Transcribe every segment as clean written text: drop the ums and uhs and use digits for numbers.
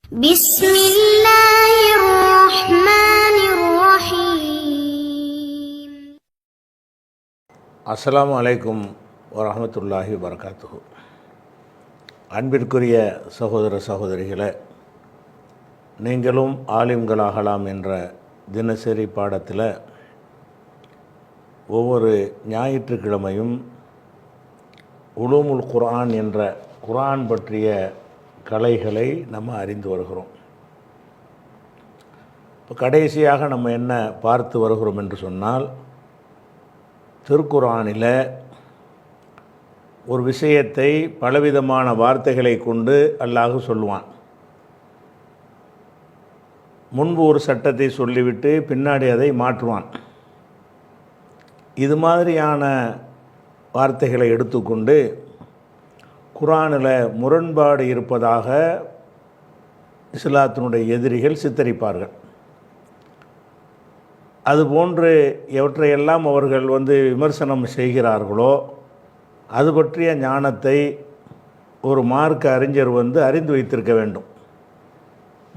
بسم الله الرحمن الرحيم. அஸ்ஸலாமு அலைக்கும் வரஹ்மத்துல்லாஹி வபரகாத்துஹு. அன்பிற்குரிய சகோதர சகோதரிகளே, நீங்களும் ஆலிம்களாகலாம் என்ற தினசரி பாடத்தில் ஒவ்வொரு ஞாயிற்றுக்கிழமையும் உலூமுல் குர்ஆன் என்ற குர்ஆன் பற்றிய கலைகளை நம்ம அறிந்து வருகிறோம். இப்போ கடைசியாக நம்ம என்ன பார்த்து வருகிறோம் என்று சொன்னால், திருக்குர்ஆனில் ஒரு விஷயத்தை பலவிதமான வார்த்தைகளை கொண்டு அல்லாஹ் சொல்லுவான். முன்பு ஒரு சட்டத்தை சொல்லிவிட்டு பின்னாடி அதை மாற்றுவான். இது மாதிரியான வார்த்தைகளை எடுத்துக்கொண்டு குர்ஆனில் முரண்பாடு இருப்பதாக இஸ்லாத்தினுடைய எதிரிகள் சித்தரிப்பார்கள். அதுபோன்று எவற்றையெல்லாம் அவர்கள் விமர்சனம் செய்கிறார்களோ அது பற்றிய ஞானத்தை ஒரு மார்க்க அறிஞர் அறிந்து வைத்திருக்க வேண்டும்.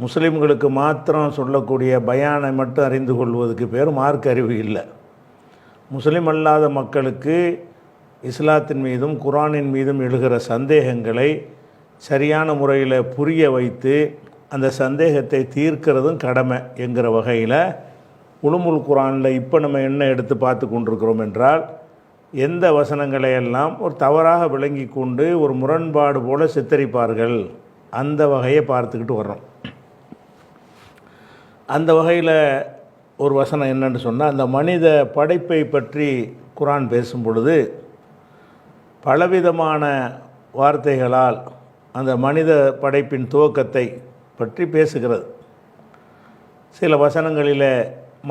முஸ்லிம்களுக்கு மாத்திரம் சொல்லக்கூடிய பயானை மட்டும் அறிந்து கொள்வதற்கு பேர் மார்க்க அறிவு இல்லை. முஸ்லிம் அல்லாத மக்களுக்கு இஸ்லாத்தின் மீதும் குர்ஆனின் மீதும் எழுகிற சந்தேகங்களை சரியான முறையில் புரிய வைத்து அந்த சந்தேகத்தை தீர்க்கிறதும் கடமை என்கிற வகையில் உலூமுல் குர்ஆனில் இப்போ நம்ம என்ன எடுத்து பார்த்து கொண்டிருக்கிறோம் என்றால், எந்த வசனங்களை எல்லாம் ஒரு தவறாக விளங்கி கொண்டு ஒரு முரண்பாடு போல சித்தரிப்பார்கள், அந்த வகையை பார்த்துக்கிட்டு வர்றோம். அந்த வகையில் ஒரு வசனம் என்னன்னு சொன்னால், அந்த மனித படைப்பை பற்றி குர்ஆன் பேசும் பொழுது பலவிதமான வார்த்தைகளால் அந்த மனித படைப்பின் துவக்கத்தை பற்றி பேசுகிறது. சில வசனங்களில்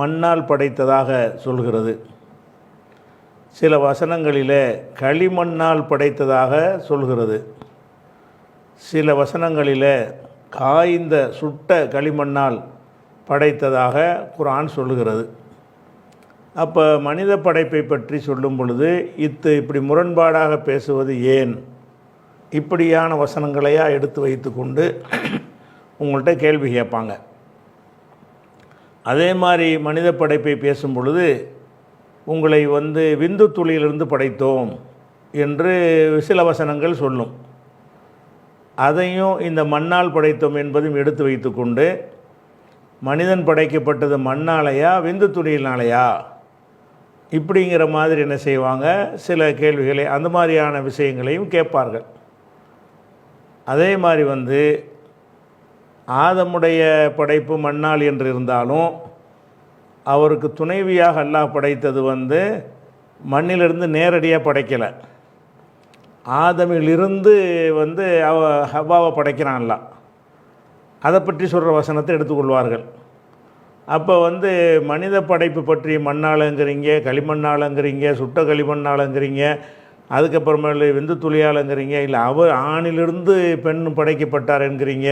மண்ணால் படைத்ததாக சொல்கிறது, சில வசனங்களில் களிமண்ணால் படைத்ததாக சொல்கிறது, சில வசனங்களில் காய்ந்த சுட்ட களிமண்ணால் படைத்ததாக குர்ஆன் சொல்லுகிறது. அப்போ மனித படைப்பை பற்றி சொல்லும் பொழுது இப்படி முரண்பாடாக பேசுவது ஏன், இப்படியான வசனங்களையா எடுத்து வைத்து கொண்டு உங்கள்கிட்ட கேள்வி கேட்பாங்க. அதே மாதிரி மனித படைப்பை பேசும் பொழுது உங்களை விந்து துளியிலிருந்து படைத்தோம் என்று சில வசனங்கள் சொல்லும். அதையும் இந்த மண்ணால் படைத்தோம் என்பதும் எடுத்து வைத்து கொண்டு மனிதன் படைக்கப்பட்டது மண்ணாலையா விந்து துளியினாலையா இப்படிங்கிற மாதிரி என்ன செய்வாங்க, சில கேள்விகளை அந்த மாதிரியான விஷயங்களையும் கேட்பார்கள். அதே மாதிரி ஆதமுடைய படைப்பு மண்ணால் என்று இருந்தாலும் அவருக்கு துணைவியாக அல்லாஹ் படைத்தது மண்ணிலிருந்து நேரடியாக படைக்கலை. ஆதமிலிருந்து ஹவ்வாவை படைக்கிறான்ல, அதை பற்றி சொல்கிற வசனத்தை எடுத்துக்கொள்வார்கள். அப்போ மனித படைப்பு பற்றி மண்ணாலங்கிறீங்க, களிமண்ணாலங்கிறீங்க, சுட்ட களிமண்ணாலங்கிறீங்க, அதுக்கப்புறமேல விந்து துளியாலங்கிறீங்க, இல்லை அவர் ஆணிலிருந்து பெண் படைக்கப்பட்டார் என்கிறீங்க,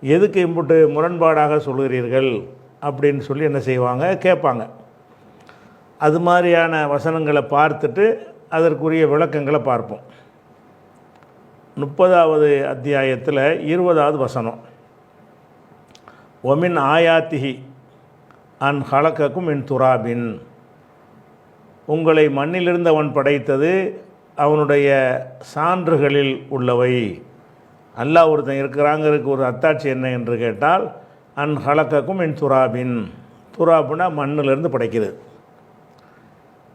எதுக்கு இம்புட்டு முரண்பாடாக சொல்கிறீர்கள் அப்படின்னு சொல்லி என்ன செய்வாங்க, கேட்பாங்க. அது மாதிரியான வசனங்களை பார்த்துட்டு அதற்குரிய விளக்கங்களை பார்ப்போம். 30வது அத்தியாயத்தில் 20வது வசனம், ஒமின் ஆயாத்திஹி அன் ஹலக்கக்கும் மின் துராபின், உங்களை மண்ணிலிருந்து அவன் படைத்தது அவனுடைய சான்றுகளில் உள்ளவை. அல்லாஹ் ஒருத்தன் இருக்கிறாங்கிறதுக்கு ஒரு அத்தாட்சி என்ன என்று கேட்டால், அன் ஹலக்கக்கும் மின் துராபின், துராபுனா மண்ணிலிருந்து படைக்கிறது.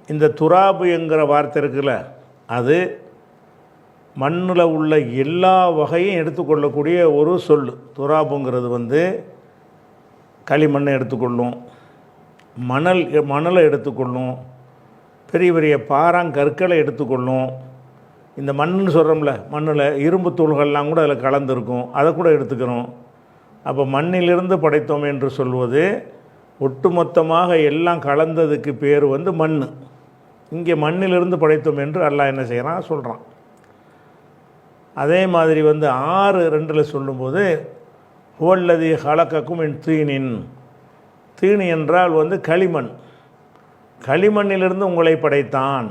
இந்த துராபு என்கிற வார்த்தை இருக்குல்ல, அது மண்ணில் உள்ள எல்லா வகையும் எடுத்துக்கொள்ளக்கூடிய ஒரு சொல். துராபுங்கிறது களிமண்ணை எடுத்துக்கொள்ளும், மணலை எடுத்துக்கொள்ளும், பெரிய பெரிய பாறாங்கற்களை எடுத்துக்கொள்ளும். இந்த மண்ணுன்னு சொல்கிறோம்ல, மண்ணில் இரும்பு தூள்கள்லாம் கூட அதில் கலந்துருக்கும், அதை கூட எடுத்துக்கிறோம். அப்போ மண்ணிலிருந்து படைத்தோம் என்று சொல்வது ஒட்டுமொத்தமாக எல்லாம் கலந்ததுக்கு பேர் மண். இங்கே மண்ணிலிருந்து படைத்தோம் என்று அல்லாஹ் என்ன செய்கிறான், சொல்கிறான். அதே மாதிரி 6:2 சொல்லும்போது, ஹுவல்லதி ஹலக்கக்கும் மின் தீனின், தீனி என்றால் களிமண், களிமண்ணிலிருந்து உங்களை படைத்தான்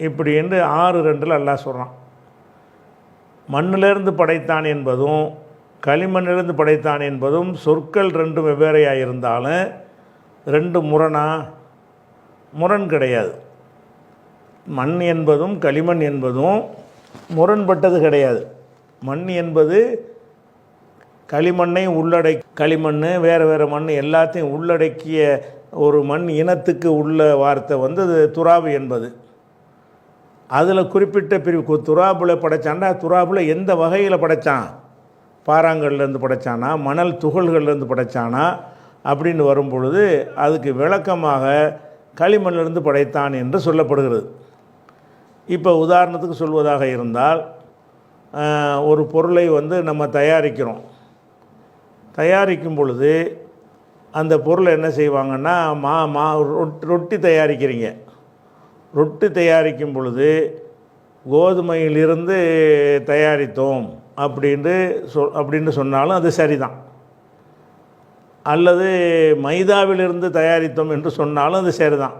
இப்படி என்று 6:2 அல்லாஹ் சொல்கிறான். மண்ணிலிருந்து படைத்தான் என்பதும் களிமண்ணிலிருந்து படைத்தான் என்பதும் சொற்கள் ரெண்டும் வெவ்வேறையாக இருந்தாலும் ரெண்டு முரண் கிடையாது. மண் என்பதும் களிமண் என்பதும் முரண்பட்டது கிடையாது. மண் என்பது களிமண்ணை களிமண் வேறு மண் எல்லாத்தையும் உள்ளடக்கிய ஒரு மண் இனத்துக்கு உள்ள வார்த்தை வந்து அது துராபு என்பது. அதில் குறிப்பிட்ட பிரிவு துராபில் படைத்தான்டா, துராபில் எந்த வகையில் படைத்தான், பாறாங்கல்லேருந்து படைத்தானா, மணல் துகள்கள்லேருந்து படைத்தானா அப்படின்னு வரும்பொழுது அதுக்கு விளக்கமாக களிமண்ணிலிருந்து படைத்தான் என்று சொல்லப்படுகிறது. இப்போ உதாரணத்துக்கு சொல்வதாக இருந்தால், ஒரு பொருளை வந்து நம்ம தயாரிக்கும் பொழுது அந்த பொருளை என்ன செய்வாங்கன்னா, ரொட்டி தயாரிக்கிறீங்க. ரொட்டி தயாரிக்கும் பொழுது கோதுமையிலிருந்து தயாரித்தோம் அப்படின்னு சொன்னாலும் அது சரிதான். அல்லது மைதாவிலிருந்து தயாரித்தோம் என்று சொன்னாலும் அது சரிதான்.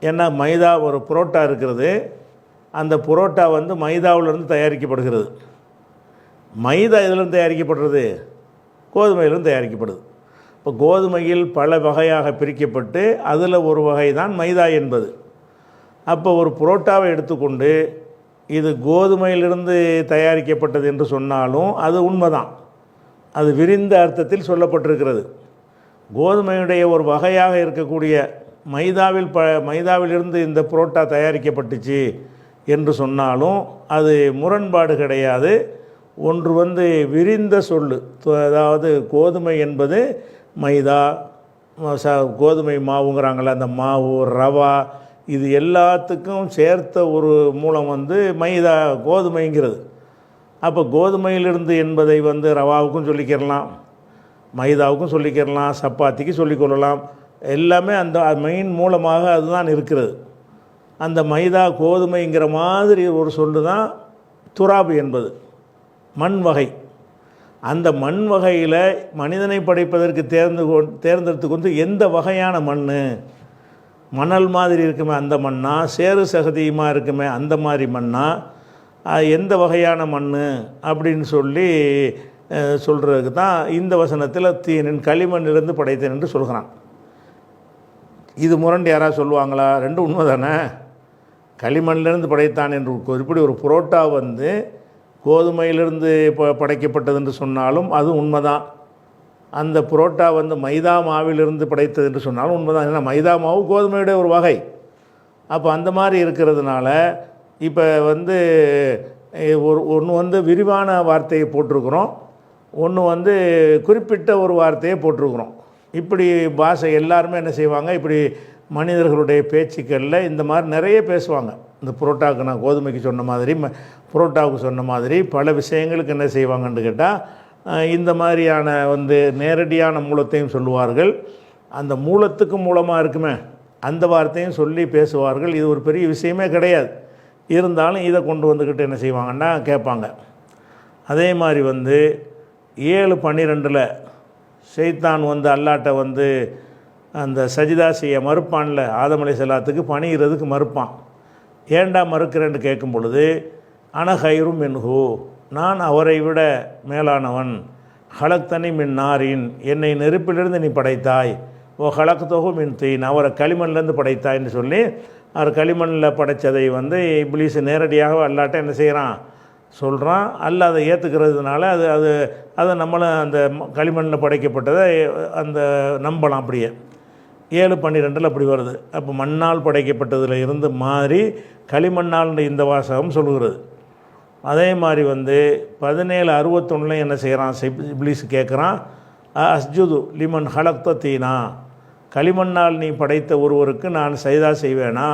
ஏன்னா மைதா ஒரு புரோட்டா இருக்கிறது, அந்த புரோட்டா வந்து மைதாவிலிருந்து தயாரிக்கப்படுகிறது. மைதா இதிலிருந்து தயாரிக்கப்படுறது, கோதுமையிலிருந்து தயாரிக்கப்படுது. இப்போ கோதுமையில் பல வகையாக பிரிக்கப்பட்டு அதில் ஒரு வகை தான் மைதா என்பது. அப்போ ஒரு புரோட்டாவை எடுத்துக்கொண்டு இது கோதுமையிலிருந்து தயாரிக்கப்பட்டது என்று சொன்னாலும் அது உண்மைதான். அது விரிந்த அர்த்தத்தில் சொல்லப்பட்டிருக்கிறது. கோதுமையுடைய ஒரு வகையாக இருக்கக்கூடிய மைதாவிலிருந்து இந்த புரோட்டா தயாரிக்கப்பட்டுச்சு என்று சொன்னாலும் அது முரண்பாடு கிடையாது. ஒன்று வந்து விரிந்த சொல்லு, அதாவது கோதுமை என்பது மைதா, கோதுமை மாவுங்கிறாங்கள, அந்த மாவு, ரவா, இது எல்லாத்துக்கும் சேர்த்த ஒரு மூலம் வந்து மைதா, கோதுமைங்கிறது. அப்போ கோதுமையிலிருந்து என்பதை வந்து ரவாவுக்கும் சொல்லிக்கிறலாம், மைதாவுக்கும் சொல்லிக்கிறலாம், சப்பாத்திக்கு சொல்லிக்கொள்ளலாம். எல்லாமே அந்த மெயின் மூலமாக அதுதான் இருக்கிறது. அந்த மைதா கோதுமைங்கிற மாதிரி ஒரு சொல்லு தான் துராபு என்பது, மண் வகை. அந்த மண் வகையில் மனிதனை படைப்பதற்கு தேர்ந்தெடுத்துக்கு வந்து எந்த வகையான மணல் மாதிரி இருக்குமே அந்த மண்ணா, சேறு சகதியுமாக இருக்குமே அந்த மாதிரி மண்ணா, எந்த வகையான மண் அப்படின்னு சொல்லி சொல்கிறதுக்கு தான் இந்த வசனத்தில் தீனின் களிமண்ணிலிருந்து படைத்தேன் என்று சொல்கிறான். இது முரண்டு யாராவது சொல்லுவாங்களா? ரெண்டும் உண்மை தானே. களிமண்ணிலிருந்து படைத்தான் என்று இப்படி ஒரு புரோட்டா வந்து கோதுமையிலிருந்து படைக்கப்பட்டது என்று சொன்னாலும் அது உண்மைதான். அந்த புரோட்டா வந்து மைதா மாவிலிருந்து படைத்தது என்று சொன்னாலும் உண்மைதான். ஏன்னா மைதா மாவு கோதுமையுடைய ஒரு வகை. அப்போ அந்த மாதிரி இருக்கிறதுனால இப்போ வந்து ஒன்று வந்து விரிவான வார்த்தையை போட்டிருக்கிறோம், ஒன்று வந்து குறிப்பிட்ட ஒரு வார்த்தையை போட்டிருக்கிறோம். இப்படி பாஷை எல்லாருமே என்ன செய்வாங்க, இப்படி மனிதர்களுடைய பேச்சுக்களில் இந்த மாதிரி நிறைய பேசுவாங்க. இந்த புரோட்டாவுக்கு நான் கோதுமைக்கு சொன்ன மாதிரி, புரோட்டாவுக்கு சொன்ன மாதிரி பல விஷயங்களுக்கு என்ன செய்வாங்கன்னு கேட்டால், இந்த மாதிரியான வந்து நேரடியான மூலத்தையும் சொல்லுவார்கள், அந்த மூலத்துக்கு மூலமாக இருக்குமே அந்த வார்த்தையும் சொல்லி பேசுவார்கள். இது ஒரு பெரிய விஷயமே கிடையாது. இருந்தாலும் இதை கொண்டு வந்துக்கிட்டு என்ன செய்வாங்கன்னா கேட்பாங்க. அதே மாதிரி வந்து 7:12 ஷைத்தான் வந்து அல்லாட்ட வந்து அந்த சஜிதா செய்ய மறுப்பான்ல, ஆதம் அலைஹிஸ்ஸலாத்துக்கு பணிகிறதுக்கு மறுப்பான். ஏண்டா மறுக்கிறேன்னு கேட்கும் பொழுது, அன ஹைரும் மின்ஹு, நான் அவரை விட மேலானவன், ஹலக்தனி மின் நாரின், என்னை நெருப்பிலிருந்து நீ படைத்தாய், ஓ ஹலக்தஹு மின் தீன், அவரை களிமண்லேருந்து படைத்தாய்ன்னு சொல்லி அவர் களிமண்ணில் படைத்ததை வந்து இப்லீஸ் நேரடியாக அல்லாட்ட என்ன செய்கிறான் சொல்கிறான். அல்ல அதை ஏற்றுக்கிறதுனால அதை நம்மளும் அந்த களிமண்ணில் படைக்கப்பட்டதை அந்த நம்பலாம். அப்படியே 7:12 அப்படி வருது. அப்போ மண்ணால் படைக்கப்பட்டதில் இருந்து மாறி களிமண்ணால் இந்த வாசகம் சொல்கிறது. அதே மாதிரி வந்து 17:61 என்ன செய்கிறான் இப்லீஸ் கேட்குறான், அஸ்ஜுது லிமன் ஹலக்த தீனா, களிமண்ணால் நீ படைத்த ஒருவருக்கு நான் சஜிதா செய்வேனா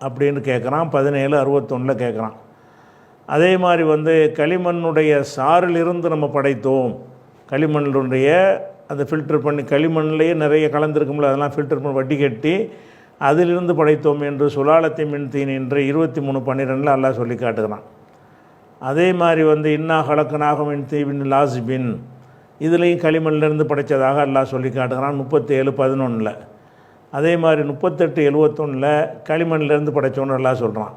அப்படின்னு கேட்குறான். 17:61 கேட்குறான். அதே மாதிரி வந்து களிமண்ணுடைய சாரிலிருந்து நம்ம படைத்தோம், களிமண்ணுடைய அதை ஃபில்டர் பண்ணி, களிமண்ணிலேயே நிறைய கலந்துருக்கும்ல, அதெல்லாம் ஃபில்டர் பண்ணி வட்டி கட்டி அதிலிருந்து படைத்தோம் என்று சுலாலத்தை மின் தீன் என்று 23:12 அல்லாஹ் சொல்லி காட்டுகிறான். அதே மாதிரி வந்து இன்னா ஹலக்கனாக மின் தீபின் லாஸ்பின், இதுலேயும் களிமண்ணிலேருந்து படைத்ததாக அல்லாஹ் சொல்லி காட்டுகிறான் 37:11. அதே மாதிரி 38:71 களிமண்ணிலேருந்து படைத்தோன்னு அல்லாஹ் சொல்கிறான்.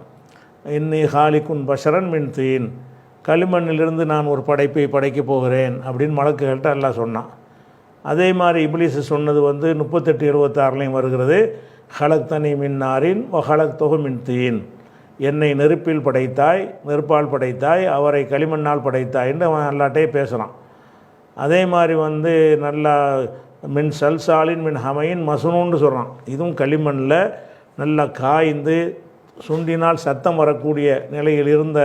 இன்னி ஹாலிக்குன் பஷரன் மின் தீன், களிமண்ணிலிருந்து நான் ஒரு படைப்பை படைக்கப் போகிறேன் அப்படின்னு மலக்குகள்கிட்ட அல்லாஹ் சொன்னான். அதே மாதிரி இப்லீஸ் சொன்னது வந்து 38-76லையும் வருகிறது. ஹலக்தனி மின் நாரின் ஹலக்தொகு மின் தீன், என்னை நெருப்பில் படைத்தாய், நெருப்பால் படைத்தாய், அவரை களிமண்ணால் படைத்தாய் என்று அவன் அல்லாட்டே பேசுகிறான். அதே மாதிரி வந்து நல்லா மின் சல்சாலின் மின் ஹமையின் மசுனூன்னு சொல்கிறான். இதுவும் களிமண்ணில் நல்லா காய்ந்து சுண்டினால் சத்தம் வரக்கூடிய நிலையில் இருந்த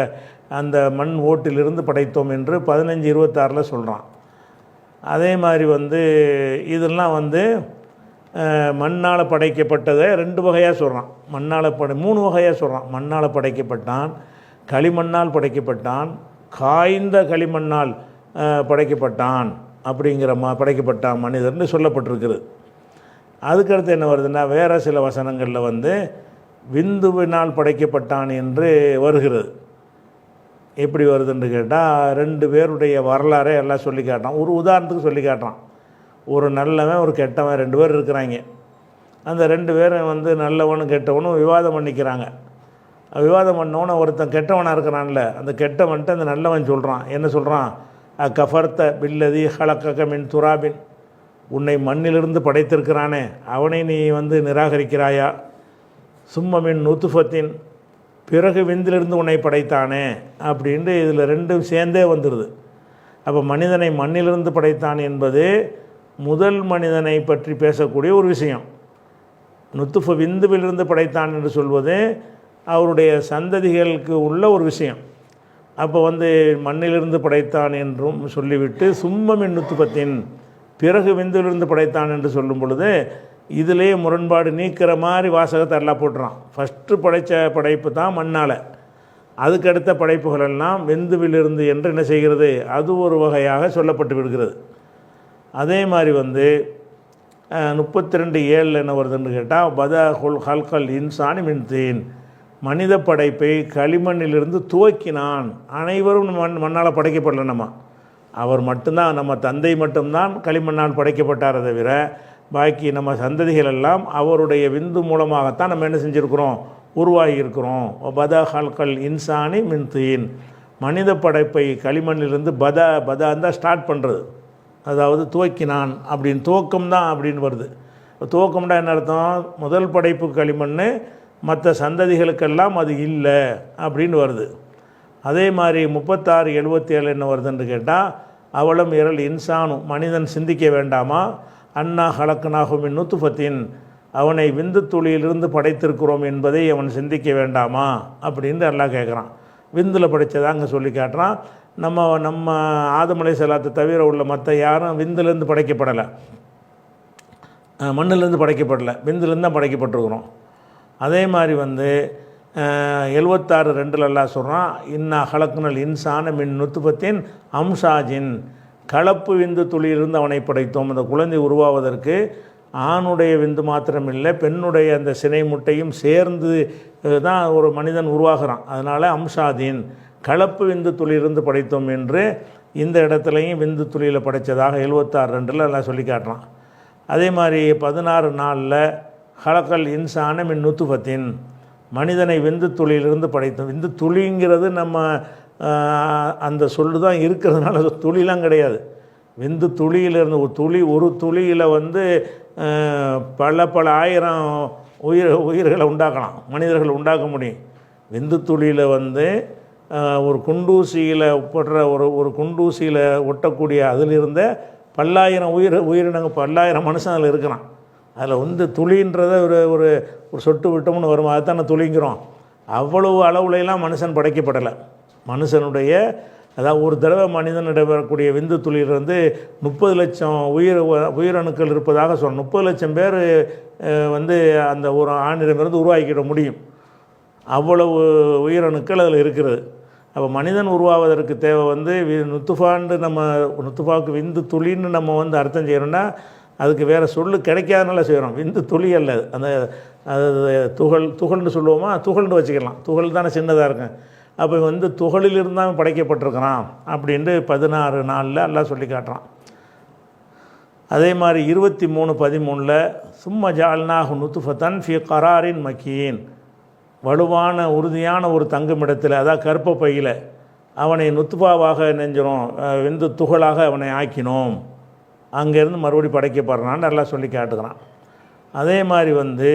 அந்த மண் ஓட்டிலிருந்து படைத்தோம் என்று 15-26 சொல்கிறான். அதே மாதிரி வந்து இதெல்லாம் வந்து மண்ணால் படைக்கப்பட்டதை 2 வகையாக சொல்கிறான். மண்ணால் 3 வகையாக சொல்கிறான். மண்ணால் படைக்கப்பட்டான், களிமண்ணால் படைக்கப்பட்டான், காய்ந்த களிமண்ணால் படைக்கப்பட்டான் அப்படிங்கிற படைக்கப்பட்டான் மனிதர்னு சொல்லப்பட்டிருக்குது. அதுக்கடுத்து என்ன வருதுன்னா, வேறு சில வசனங்களில் வந்து விந்துவினால் படைக்கப்பட்டான் என்று வருகிறது. எப்படி வருதுன்னு கேட்டால் 2 பேருடைய வரலாறே எல்லாம் சொல்லி காட்டுறான். ஒரு உதாரணத்துக்கு சொல்லி காட்டுறான். ஒரு நல்லவன் ஒரு கெட்டவன் 2 பேர் இருக்கிறாங்க. அந்த 2 பேரும் வந்து நல்லவனும் கெட்டவனும் விவாதம் பண்ணிக்கிறாங்க. விவாதம் பண்ணவன ஒருத்தன் கெட்டவனாக இருக்கிறான்ல, அந்த கெட்டவன்ட்டு அந்த நல்லவன் சொல்கிறான். என்ன சொல்கிறான்? கஃபர்த்த பில்லதி ஹலக்கக மின் துராபின், உன்னை மண்ணிலிருந்து படைத்திருக்கிறானே அவனை நீ வந்து நிராகரிக்கிறாயா? சும்ம மின் நுத்துஃபத்தின், பிறகு விந்திலிருந்து உன்னை படைத்தானே அப்படின்ட்டு இதில் 2 சேர்ந்தே வந்துடுது. அப்போ மனிதனை மண்ணிலிருந்து படைத்தான் என்பது முதல் மனிதனை பற்றி பேசக்கூடிய ஒரு விஷயம். நுத்துஃப விந்துவிலிருந்து படைத்தான் என்று சொல்வது அவருடைய சந்ததிகளுக்கு உள்ள ஒரு விஷயம். அப்போ வந்து மண்ணிலிருந்து படைத்தான் என்றும் சொல்லிவிட்டு சும்மமின் நுத்துஃபத்தின், பிறகு விந்துவிலிருந்து படைத்தான் என்று சொல்லும் பொழுது இதிலே முரண்பாடு நீக்கிற மாதிரி வாசகத்தை எல்லாம் போட்டுறான். ஃபஸ்ட்டு படைத்த படைப்பு தான் மண்ணால், அதுக்கடுத்த படைப்புகள் எல்லாம் விந்துவிலிருந்து என்று என்ன செய்கிறது, அது ஒரு வகையாக சொல்லப்பட்டு விடுகிறது. அதே மாதிரி வந்து 32:7 என்ன வருதுன்னு கேட்டால், பதா ஹுல் ஹல்கல் இன்சானி மின் தீன், மனித படைப்பை களிமண்ணிலிருந்து துவக்கினான். அனைவரும் மண்ணால் படைக்கப்படல. அவர் மட்டும்தான், நம்ம தந்தை மட்டும்தான் களிமண்ணால் படைக்கப்பட்டாரே தவிர பாக்கி நம்ம சந்ததிகள் எல்லாம் அவருடைய விந்து மூலமாகத்தான் நம்ம என்ன செஞ்சுருக்கிறோம், உருவாகி இருக்கிறோம். பதா ஹல்கல் இன்சானி மின் தீன், மனித படைப்பை களிமண்ணிலிருந்து பதான் தான் ஸ்டார்ட் பண்ணுறது, அதாவது துவக்கினான் அப்படின்னு துவக்கம் தான் அப்படின்னு வருது. துவக்கம்னா என்ன அர்த்தம்? முதல் படைப்பு களிமண், மற்ற சந்ததிகளுக்கெல்லாம் அது இல்லை அப்படின்னு வருது. அதே மாதிரி 36-77 என்ன வருதுன்னு கேட்டால், அவளும் இரல் இன்சானும், மனிதன் சிந்திக்க வேண்டாமா, அண்ணா ஹலக்குனாகும் நுத்துஃபத்தின், அவனை விந்து துளியிலிருந்து படைத்திருக்கிறோம் என்பதை அவன் சிந்திக்க வேண்டாமா அப்படின்னு எல்லாம் கேட்குறான். விந்தில் படைத்ததாங்க சொல்லி காட்டுறான். நம்ம ஆதம் அலைஹிஸ்ஸலாத்தை தவிர உள்ள மற்ற யாரும் விந்துலேருந்து படைக்கப்படலை, மண்ணிலேருந்து படைக்கப்படலை, விந்துலேருந்து தான் படைக்கப்பட்டிருக்கிறோம். அதே மாதிரி வந்து 76:2 எல்லாம் சொல்கிறான், இன்னா ஹலக்குனல் இன்சான மின் நுத்துஃபத்தின் அம்சாஜின், கலப்பு விந்து துளியிலிருந்து அவனை படைத்தோம். அந்த குழந்தை உருவாவதற்கு ஆணுடைய விந்து மாத்திரமில்லை, பெண்ணுடைய அந்த சினை முட்டையும் சேர்ந்து தான் ஒரு மனிதன் உருவாகிறான். அதனால் அம்சாதீன், கலப்பு விந்து துளியிலிருந்து படைத்தோம் என்று இந்த இடத்துலையும் விந்து துளியில் படைத்ததாக 76:2 எல்லாம் சொல்லி காட்டுறான். அதே மாதிரி 16:4 ஹலக்கல் இன்சான மின் நுத்துஃபத்தின், மனிதனை விந்து துளியிலிருந்து படைத்தோம். விந்து துளிங்கிறது நம்ம அந்த சொல்லு தான் இருக்கிறதுனால துளிலாம் கிடையாது. விந்து துளியிலிருந்து ஒரு துளியில் வந்து பல ஆயிரம் உயிர்களை உண்டாக்கலாம், மனிதர்கள் உண்டாக்க முடியும். விந்து துளியில் வந்து ஒரு குண்டூசியில் போடுற ஒரு குண்டூசியில் ஒட்டக்கூடிய அதிலிருந்த பல்லாயிரம் உயிரினங்கள், பல்லாயிரம் மனுஷன் அதில் இருக்கிறான். அதில் வந்து துளின்றத ஒரு சொட்டு விட்டோம்னு வரும், அதுதான் துளிங்கிறோம். அவ்வளவு அளவுலாம் மனுஷன் படைக்கப்படலை. மனுஷனுடைய அதாவது ஒரு தடவை மனிதனிடம் வரக்கூடிய விந்து துளியிலிருந்து 30 லட்சம் உயிரணுக்கள் இருப்பதாக சொல்கிறோம். 30 லட்சம் பேர் வந்து அந்த ஒரு ஆணிடமிருந்து உருவாக்கிட முடியும். அவ்வளவு உயிரணுக்கள் அதில் இருக்கிறது. அப்போ மனிதன் உருவாவதற்கு தேவை வந்து நுத்துஃபான்னு, நம்ம நுத்துஃபாவுக்கு விந்து துளின்னு நம்ம வந்து அர்த்தம் செய்கிறோன்னா அதுக்கு வேறு சொல்லு கிடைக்காதனால செய்கிறோம். விந்து துளி அல்ல, அந்த அது துகள்னு சொல்லுவோமா, துகள்னு வச்சுக்கலாம். துகள் தானே சின்னதாக இருக்கும். அப்போ வந்து துகளிலிருந்து தான் படைக்கப்பட்டிருக்கிறான் அப்படின்ட்டு 16:4 எல்லாம் சொல்லி காட்டுறான். அதே மாதிரி 23:13 சும்ம ஜால்னாஹு நுத்துஃபத்தன் ஃபி கராரின் மக்கீன், வலுவான உறுதியான ஒரு தங்குமிடத்தில், அதாவது கற்ப பையில் அவனை நுத்துபாவாக நெஞ்சினோம், விந்து துகளாக அவனை ஆக்கினோம். அங்கேருந்து மறுபடி படைக்கப்படுறான்னு நல்லா சொல்லி காட்டுகிறான். அதே மாதிரி வந்து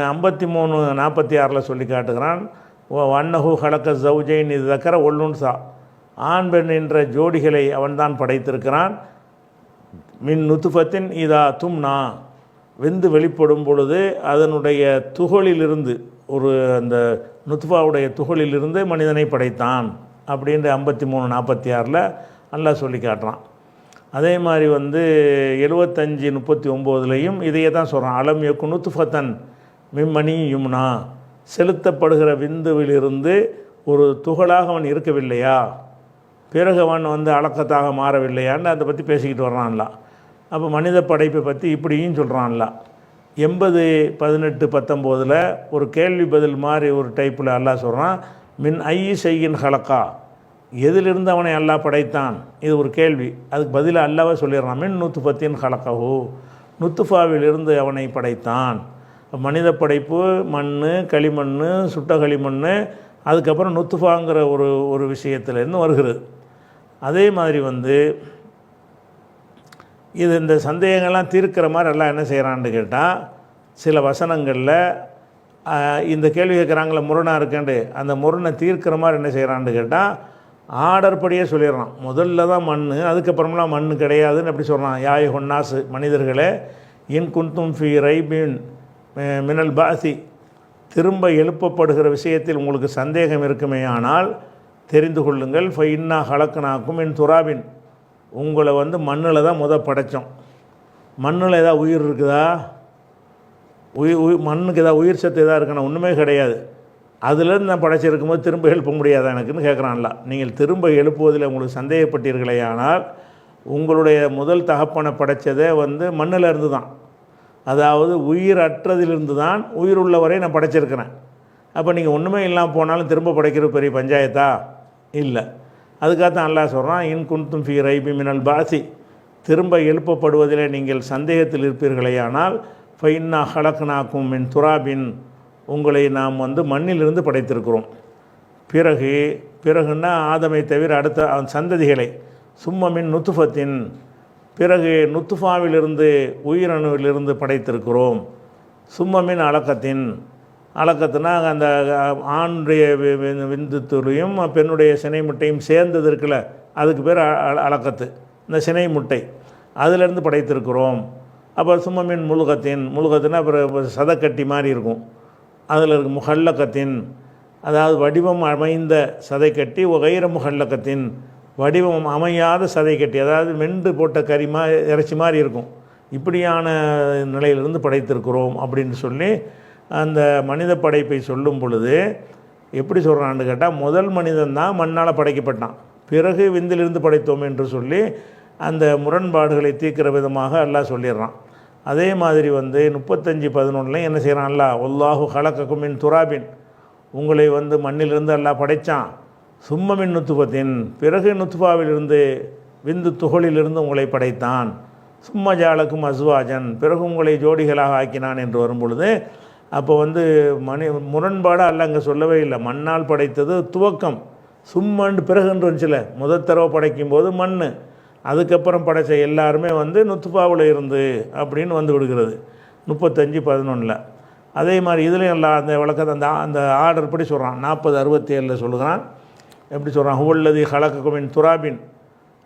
53:46 சொல்லி காட்டுகிறான். வன்னஹு ஹலக்க ஜவுஜைன் இது தக்கர ஒல்லுன்சா, ஆண் பெண் என்ற ஜோடிகளை அவன்தான் படைத்திருக்கிறான். மின் நுத்துஃபத்தின் இதா தும்னா, விந்து வெளிப்படும் பொழுது அதனுடைய துகளிலிருந்து, ஒரு அந்த நுத்ஃபாவுடைய துகளிலிருந்து மனிதனை படைத்தான் அப்படின்ற 53:46 அல்லாஹ் சொல்லி காட்டுறான். அதே மாதிரி வந்து 75:39 இதையே தான் சொல்கிறான். அலம் யக்கு நுத்ஃபத்தன் மிம்மணி யும்னா, செலுத்தப்படுகிற விந்துவிலிருந்து ஒரு துகளாக அவன் இருக்கவில்லையா, பிறகு அவன் வந்து அலக்கத்தாக மாறவில்லையான்னு அதை பற்றி பேசிக்கிட்டு வர்றான்ல. அப்போ மனித படைப்பை பற்றி இப்படியும் சொல்கிறான்ல. 80:18-19 ஒரு கேள்வி பதில் மாதிரி ஒரு டைப்பில் அல்லாஹ் சொல்கிறான். மின் ஐ செய்யின் ஹலக்கா, எதிலிருந்து அவனை அல்லாஹ் படைத்தான், இது ஒரு கேள்வி. அதுக்கு பதிலாக அல்லாவே சொல்லிடுறான். மின் நுத்துஃபத்தின் ஹலக்கஹு, நுத்துஃபாவிலிருந்து அவனை படைத்தான். மனித படைப்பு மண், களிமண், சுட்ட களிமண், அதுக்கப்புறம் நுத்துஃபாங்கிற ஒரு விஷயத்துலேருந்து வருகிறது. அதே மாதிரி வந்து இது இந்த சந்தேகங்கள்லாம் தீர்க்கிற மாதிரி எல்லாம் என்ன செய்கிறான்னு கேட்டால், சில வசனங்களில் இந்த கேள்வி கேட்குறாங்களே முரணாக இருக்கேன்ட்டு, அந்த முரணை தீர்க்கிற மாதிரி என்ன செய்கிறான்னு கேட்டால் ஆர்டர் படியே சொல்லிடுறான். முதல்ல தான் மண், அதுக்கப்புறமெல்லாம் மண் கிடையாதுன்னு அப்படி சொல்கிறான். யாய் ஹொன்னாசு, மனிதர்களே, இன் குந்தும் ஃபி ரைபின் மினல் பாசி, திரும்ப எழுப்பப்படுகிற விஷயத்தில் உங்களுக்கு சந்தேகம் இருக்குமே ஆனால் தெரிந்து கொள்ளுங்கள். ஃபைன்னா ஹலக்குனாக்கும் என் துராபின், உங்களை வந்து மண்ணில் தான் படைத்தோம். மண்ணில் ஏதாவது உயிர் இருக்குதா? மண்ணுக்கு ஏதாவது உயிர் சத்து எதாவது இருக்குன்னா ஒன்றுமே கிடையாது. அதுலேருந்து நான் படைச்சிருக்கும் போது திரும்ப எழுப்ப முடியாதா எனக்குன்னு கேட்குறான்ல. நீங்கள் திரும்ப எழுப்புவதில் உங்களுக்கு சந்தேகப்பட்டீர்களே ஆனால் உங்களுடைய முதல் தகப்பனை படைத்ததே வந்து மண்ணில் இருந்து தான், அதாவது உயிர் அற்றதிலிருந்து தான் உயிர் உள்ளவரை நான் படைச்சிருக்கிறேன். அப்போ நீங்கள் ஒன்றுமே இல்லாமல் போனாலும் திரும்ப படைக்கிற பெரிய பஞ்சாயத்தா? இல்லை. அதுக்காகத்தான் அல்லாஹ் சொல்கிறான். இன் குன்தும் ஃபி ரைபி மினல் பாசி, திரும்ப எழுப்பப்படுவதில் நீங்கள் சந்தேகத்தில் இருப்பீர்களே ஆனால் ஃபைன்னா ஹலக்னாக்கும் மின் துராபின், உங்களை நாம் வந்து மண்ணிலிருந்து படைத்திருக்கிறோம். பிறகுன்னா ஆதமை தவிர அடுத்த சந்ததிகளை, சும்ம மின் நுத்துஃபத்தின், பிறகு நுத்துஃபாவிலிருந்து உயிரணுவிலிருந்து படைத்திருக்கிறோம். சும்மமின் அலக்கத்தின், அலக்கத்துனா அந்த ஆணுடைய விந்துத்துளையும் பெண்ணுடைய சினை முட்டையும் சேர்ந்தது இருக்குல்ல, அதுக்கு பேர் அலக்கத்து, இந்த சினை முட்டை, அதிலிருந்து படைத்திருக்கிறோம். அப்போ சும்மமின் முழுகத்தின், முழுகத்தின்னா அப்புறம் சதக்கட்டி மாதிரி இருக்கும், அதில் இருக்கு. முஹல்லக்கத்தின், அதாவது வடிவம் அமைந்த சதைக்கட்டி. ஒகைர முஹல்லக்கத்தின், வடிவம் அமையாத சதைக்கட்டி, அதாவது மென்று போட்ட கறி இறைச்சி மாதிரி இருக்கும். இப்படியான நிலையிலிருந்து படைத்திருக்கிறோம் அப்படின்னு சொல்லி அந்த மனித படைப்பை சொல்லும் பொழுது எப்படி சொல்கிறான்னு கேட்டால், முதல் மனிதன் தான் மண்ணால் படைக்கப்பட்டான், பிறகு விந்திலிருந்து படைத்தோம் என்று சொல்லி அந்த முரண்பாடுகளை தீர்க்கிற விதமாக அல்லாஹ் சொல்லிடுறான். அதே மாதிரி வந்து 35:11 என்ன செய்கிறான் அல்லாஹ், ஒல்லாஹு ஹலக்கக்கும் மின் துராபின், உங்களை வந்து மண்ணிலிருந்து அல்லாஹ் படைத்தான். சும்மமின் நுத்துஃபத்தின், பிறகு நுத்துஃபாவிலிருந்து விந்து துகளிலிருந்து உங்களை படைத்தான். சும்ம ஜாலக்கும் அஸ்வாஜன், பிறகு உங்களை ஜோடிகளாக ஆக்கினான் என்று வரும் பொழுது அப்போ வந்து முரண்பாடாக அல்ல அங்கே சொல்லவே இல்லை. மண்ணால் படைத்தது துவக்கம், சும்மண்டு பிறகுன்று வந்துச்சுல, முதல் தடவை படைக்கும் போது மண், அதுக்கப்புறம் படைத்த எல்லாருமே வந்து நுத்துஃபாவில் இருந்து அப்படின்னு வந்து விடுகிறது 35:11. அதே மாதிரி இதுலேயும் எல்லாம் அந்த விளக்கத்தை அந்த ஆர்டர் படி சொல்கிறான். 40:67 சொல்லுகிறான். எப்படி சொல்கிறான், ஹுவல்லதி ஹலக்கக்கும் துராபின்,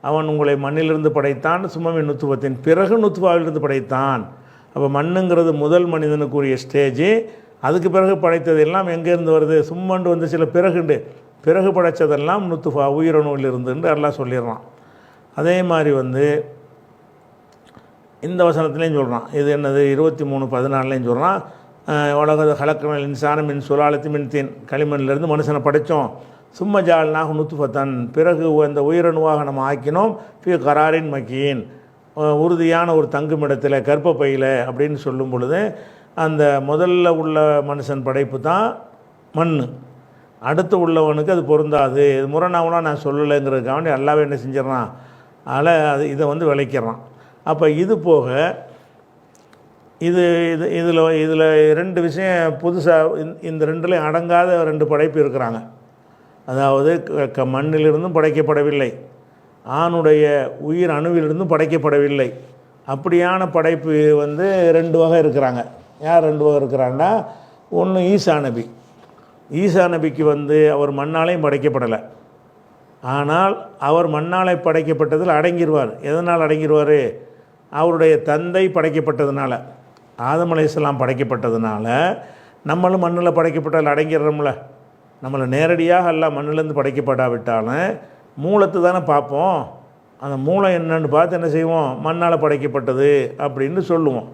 அவன் உங்களை மண்ணிலிருந்து படைத்தான். சும்மமின் நுத்துஃபத்தின், பிறகு நுத்துஃபாவிலிருந்து படைத்தான். அப்போ மண்ணுங்கிறது முதல் மனிதனுக்குரிய ஸ்டேஜு. அதுக்கு பிறகு படைத்தது எல்லாம் எங்கேருந்து வருது, சும்மண்டு வந்து சில பிறகு படைத்ததெல்லாம் நுத்துஃபா உயிரணுவில் இருந்துன்னு எல்லாம் சொல்லிடுறான். அதே மாதிரி வந்து இந்த வசனத்துலேயும் சொல்கிறான். இது என்னது 23:14 சொல்கிறான். உலகத ஹலக்கனல் இன்சான மின் சுலாலத்தி மின் தீன், களிமண்ணிலிருந்து மனுஷனை படைத்தோம். சும்ம ஜால்னாக நுத்துஃபத்தன், பிறகு அந்த உயிரணுவாக நம்ம ஆக்கினோம். ஃபி கராரின் மக்கீன், உறுதியான ஒரு தங்குமிடத்தில் கர்ப்பப்பையில் அப்படின்னு சொல்லும் பொழுது அந்த முதல்ல உள்ள மனுஷன் படைப்பு தான் மண், அடுத்து உள்ளவனுக்கு அது பொருந்தாது, இது முரணாவெலாம் நான் சொல்லலைங்கிறதுக்காண்டி அல்லாவே என்ன செஞ்சிடறான், இதை வந்து விளைக்கிறான். அப்போ இது போக இதில் 2 விஷயம் புதுசாக இந்த 2லையும் அடங்காத 2 படைப்பு இருக்கிறாங்க. அதாவது மண்ணிலிருந்தும் படைக்கப்படவில்லை, ஆணுடைய உயிர் அணுவிலிருந்தும் படைக்கப்படவில்லை. அப்படியான படைப்பு வந்து 2 வகை இருக்கிறாங்க. யார் 2 வகை இருக்கிறாங்கன்னா, ஒன்று ஈசா நபி. ஈசா நபிக்கு வந்து அவர் மண்ணாலையும் படைக்கப்படலை, ஆனால் அவர் மண்ணாலை படைக்கப்பட்டதில் அடங்கிடுவார். எதனால் அடங்கிடுவார்? அவருடைய தந்தை படைக்கப்பட்டதுனால, ஆதம் அலைஹிஸ்ஸலாம் படைக்கப்பட்டதுனால நம்மளும் மண்ணில் படைக்கப்பட்டதில் அடங்கிடுறோம்ல. நம்மளை நேரடியாக எல்லாம் மண்ணிலேருந்து படைக்கப்படாவிட்டாலும் மூலத்தை தானே பார்ப்போம். அந்த மூலம் என்னன்னு பார்த்து என்ன செய்வோம்? மண்ணால் படைக்கப்பட்டது அப்படின்னு சொல்லுவோம்.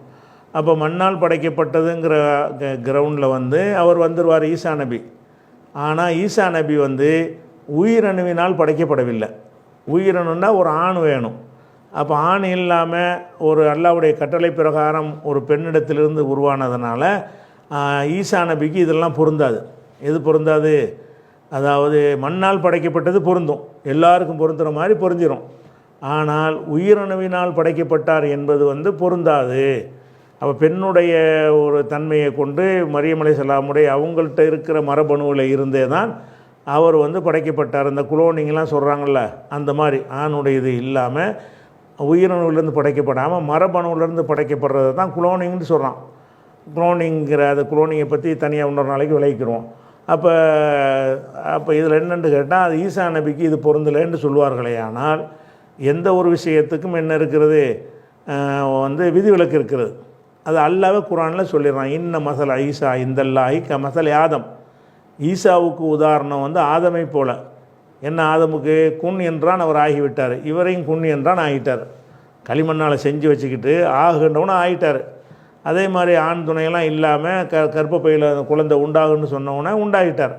அப்போ மண்ணால் படைக்கப்பட்டதுங்கிற கிரவுண்டில் வந்து அவர் வந்துடுவார் ஈசா நபி. ஆனால் ஈசா நபி வந்து உயிரணுவினால் படைக்கப்படவில்லை. உயிரணுன்னா ஒரு ஆண் வேணும். அப்போ ஆண் இல்லாமல் ஒரு அல்லாஹ்வுடைய கட்டளை பிரகாரம் ஒரு பெண்ணிடத்திலிருந்து உருவானதுனால ஈசா நபிக்கு இதெல்லாம் பொருந்தாது. எது பொருந்தாது? அதாவது மண்ணால் படைக்கப்பட்டது பொருந்தும், எல்லாருக்கும் பொருந்துகிற மாதிரி பொருந்திடும். ஆனால் உயிரணுவினால் படைக்கப்பட்டார் என்பது வந்து பொருந்தாது. அப்போ பெண்ணுடைய ஒரு தன்மையை கொண்டு மரியம் அலைஹிஸ்ஸலாமுடைய அவங்கள்ட்ட இருக்கிற மரபணுவில் இருந்தே தான் அவர் வந்து படைக்கப்பட்டார். இந்த குளோனிங்லாம் சொல்கிறாங்கள்ல, அந்த மாதிரி ஆணுடைய இது இல்லாமல் உயிரணுவிலேருந்து படைக்கப்படாமல் மரபணுவிலேருந்து படைக்கப்படுறது தான் குளோனிங்னு சொல்கிறான். குளோனிங்கிற அந்த குளோனிங்கை பற்றி தனியாக இன்னொரு நாளைக்கு விளைவிக்கிறோம். அப்போ இதில் என்னென்னு கேட்டால், அது ஈசா நபிக்கு இது பொருந்தலைன்னு சொல்லுவார்களே. ஆனால் எந்த ஒரு விஷயத்துக்கும் என்ன இருக்கிறது? வந்து விதிவிலக்கு இருக்கிறது. அது அல்லாஹ்வே குர்ஆனில் சொல்லிடுறான். இன்ன மசல ஈசா இந்தல்லாஹி க மசல் ஆதம். ஈசாவுக்கு உதாரணம் வந்து ஆதமை போல. என்ன ஆதமுக்கு குன் என்றான், அவர் ஆகிவிட்டார். இவரையும் குன் என்றான், ஆகிட்டார். களிமண்ணால் செஞ்சு வச்சுக்கிட்டு ஆகுன்றவனும் ஆகிட்டார். அதே மாதிரி ஆண் துணையெல்லாம் இல்லாமல் கர்ப்பப்பையில் குழந்தை உண்டாகுன்னு சொன்னவொன்னே உண்டாகிட்டார்.